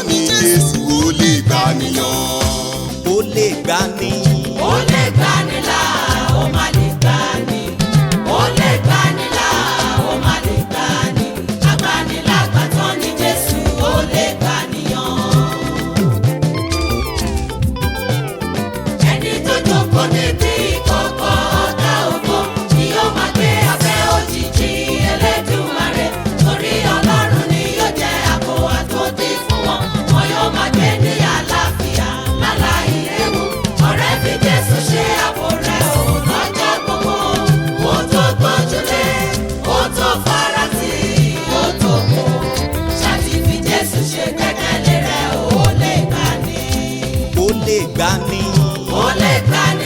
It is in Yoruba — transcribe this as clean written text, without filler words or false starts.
ní Jésù ó lè gbàníyàn. Ó lè gbani. Ó lè gbani là, ó má lè gbani. Ó lè gbani là, ó má lè gbani. Agbanilàgbà tán ní Jésù, ó lè gbàníyàn. Ẹni tó jókòó níbi ìkọ̀kọ̀ ọ̀gá ògo ni yóò máa gbé abẹ́ òjìji Elédùmarè. Torí Ọlọ́run ni yóò jẹ́ ààbò àtòdì fún wọn. Wọn yóò máa gbé ní àlàáfíà láláì ewu. Ọ̀rẹ́ fi Jésù ṣe ààbò rẹ̀ ò lọ́jọ́ gbogbo. Ó tó gbójúlé, ó tó farati, ó tó kó. Ṣáàtì fi Jésù ṣe gbẹ́kẹ̀lé rẹ̀, ó lè gbani. Ó lè gbani. Ó lè gbani.